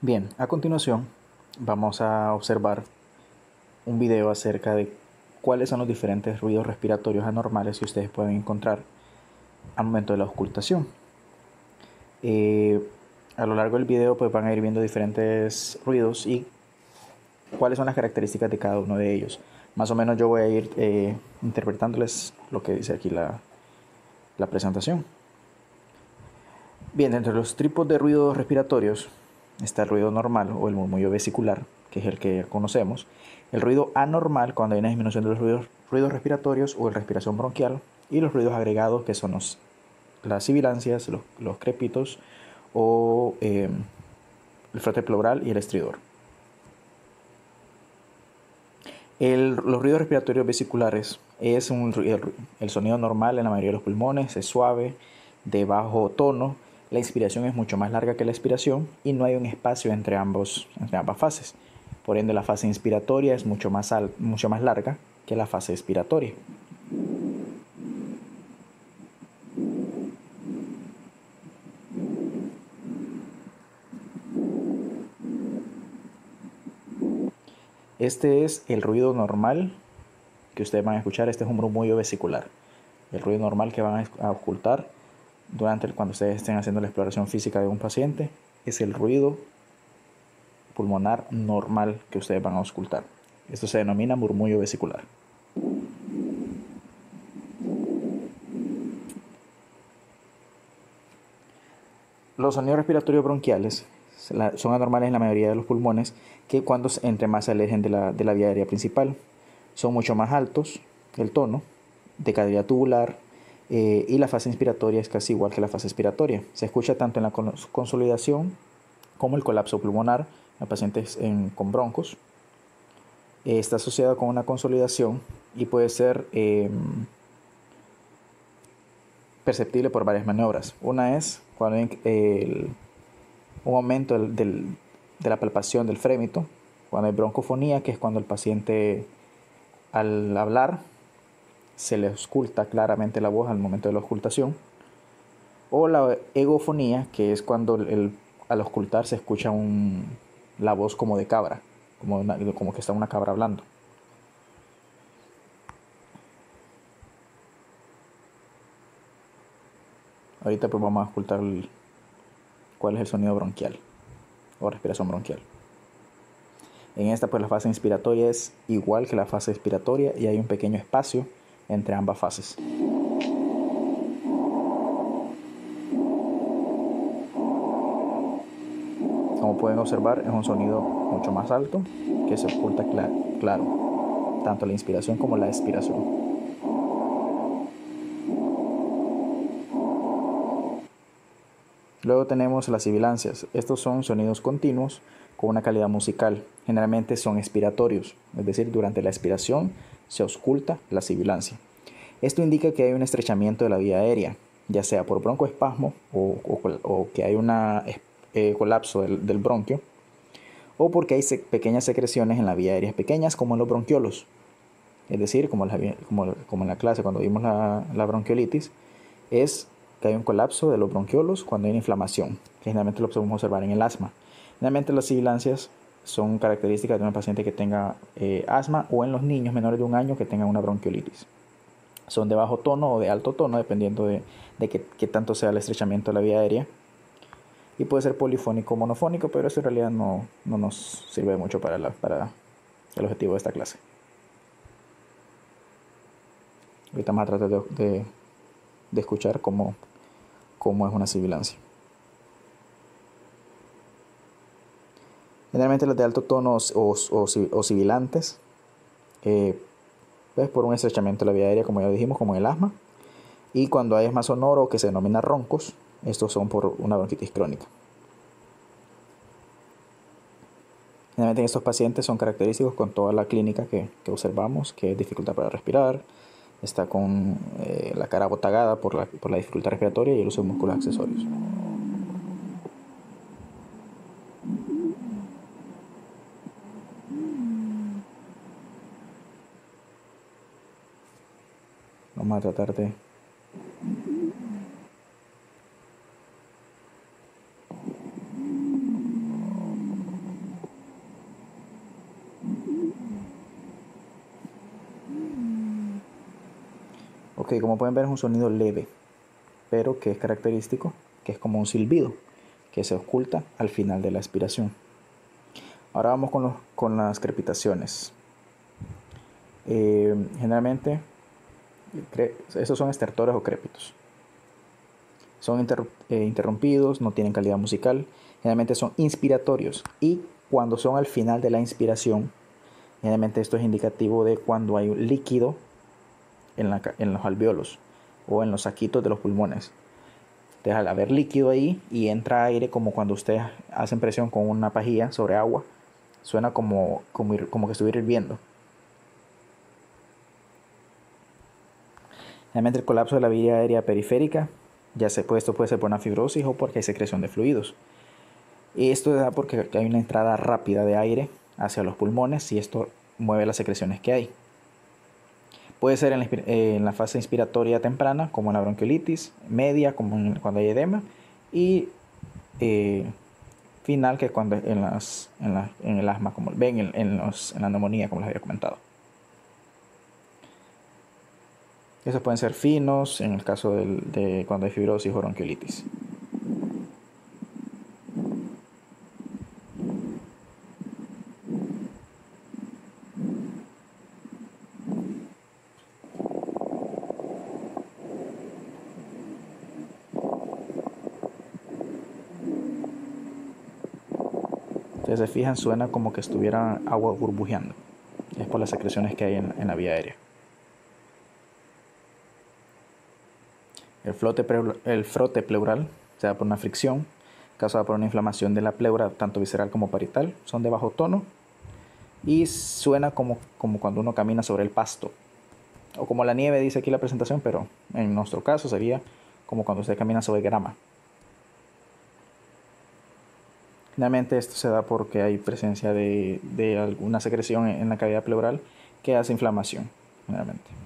Bien, a continuación vamos a observar un video acerca de cuáles son los diferentes ruidos respiratorios anormales que ustedes pueden encontrar al momento de la auscultación. A lo largo del video pues van a ir viendo diferentes ruidos y cuáles son las características de cada uno de ellos. Más o menos yo voy a ir interpretándoles lo que dice aquí la presentación. Bien, entre los tipos de ruidos respiratorios está el ruido normal o el murmullo vesicular, que es el que conocemos. El ruido anormal, cuando hay una disminución de los ruidos respiratorios o la respiración bronquial. Y los ruidos agregados, que son las sibilancias, los crepitos o el frote pleural y el estridor. Los ruidos respiratorios vesiculares es el sonido normal en la mayoría de los pulmones, es suave, de bajo tono. La inspiración es mucho más larga que la expiración y no hay un espacio entre ambas fases. Por ende, la fase inspiratoria es mucho más larga que la fase expiratoria. Este es el ruido normal que ustedes van a escuchar. Este es un murmullo vesicular. El ruido normal que van a ocultar cuando ustedes estén haciendo la exploración física de un paciente es el ruido pulmonar normal que ustedes van a auscultar. Esto se denomina murmullo vesicular. Los sonidos respiratorios bronquiales son anormales en la mayoría de los pulmones que cuando entre más se alejen de la vía aérea principal. Son mucho más altos, el tono, de cavidad tubular, y la fase inspiratoria es casi igual que la fase expiratoria. Se escucha tanto en la consolidación como el colapso pulmonar en pacientes con broncos. Está asociado con una consolidación y puede ser perceptible por varias maniobras. Una es cuando hay un aumento de la palpación del frémito, cuando hay broncofonía, que es cuando el paciente al hablar se le ausculta claramente la voz al momento de la auscultación, o la egofonía, que es cuando al auscultar se escucha la voz como de cabra, como que está una cabra hablando. Ahorita pues vamos a auscultar cuál es el sonido bronquial o respiración bronquial. En esta pues la fase inspiratoria es igual que la fase expiratoria y hay un pequeño espacio entre ambas fases. Como pueden observar, es un sonido mucho más alto que se oculta claro, tanto la inspiración como la expiración. Luego tenemos las sibilancias. Estos son sonidos continuos con una calidad musical. Generalmente son expiratorios, es decir, durante la expiración se ausculta la sibilancia. Esto indica que hay un estrechamiento de la vía aérea, ya sea por broncoespasmo o que hay un colapso del bronquio, o porque hay pequeñas secreciones en la vía aérea pequeñas como en los bronquiolos. Es decir, como en la clase cuando vimos la bronquiolitis, es que hay un colapso de los bronquiolos cuando hay una inflamación, que generalmente lo podemos observar en el asma. Generalmente las sibilancias son características de un paciente que tenga asma o en los niños menores de 1 año que tengan una bronquiolitis. Son de bajo tono o de alto tono, dependiendo de qué tanto sea el estrechamiento de la vía aérea. Y puede ser polifónico o monofónico, pero eso en realidad no nos sirve mucho para el objetivo de esta clase. Ahorita vamos a tratar de escuchar cómo es una sibilancia. Generalmente las de alto tono o sibilantes, pues por un estrechamiento de la vía aérea, como ya dijimos, como en el asma. Y cuando hay asma sonoro, que se denomina roncos, estos son por una bronquitis crónica. Generalmente en estos pacientes son característicos con toda la clínica que observamos, que es dificultad para respirar, está con la cara abotagada por la dificultad respiratoria y el uso de músculos accesorios. Vamos a tratar de Ok, como pueden ver es un sonido leve, pero que es característico, que es como un silbido, que se oculta al final de la expiración. Ahora vamos con las crepitaciones. Generalmente, esos son estertores o crépitos. Son interrumpidos, no tienen calidad musical, generalmente son inspiratorios y cuando son al final de la inspiración, generalmente esto es indicativo de cuando hay un líquido en los alvéolos o en los saquitos de los pulmones. Deja de haber líquido ahí y entra aire como cuando ustedes hacen presión con una pajilla sobre agua, suena como que estuviera hirviendo. Generalmente el colapso de la vía aérea periférica, esto puede ser por una fibrosis o porque hay secreción de fluidos. Y esto da porque hay una entrada rápida de aire hacia los pulmones y esto mueve las secreciones que hay. Puede ser en la fase inspiratoria temprana, como en la bronquiolitis, media, como cuando hay edema, y final, que es cuando en el asma, como ven, en la neumonía, como les había comentado. Esos pueden ser finos en el caso de cuando hay fibrosis o bronquiolitis. Si se fijan, suena como que estuviera agua burbujeando. Es por las secreciones que hay en la vía aérea. El frote pleural se da por una fricción causada por una inflamación de la pleura, tanto visceral como parietal. Son de bajo tono y suena como cuando uno camina sobre el pasto. O como la nieve, dice aquí la presentación, pero en nuestro caso sería como cuando usted camina sobre grama. Generalmente esto se da porque hay presencia de alguna secreción en la cavidad pleural que hace inflamación, generalmente.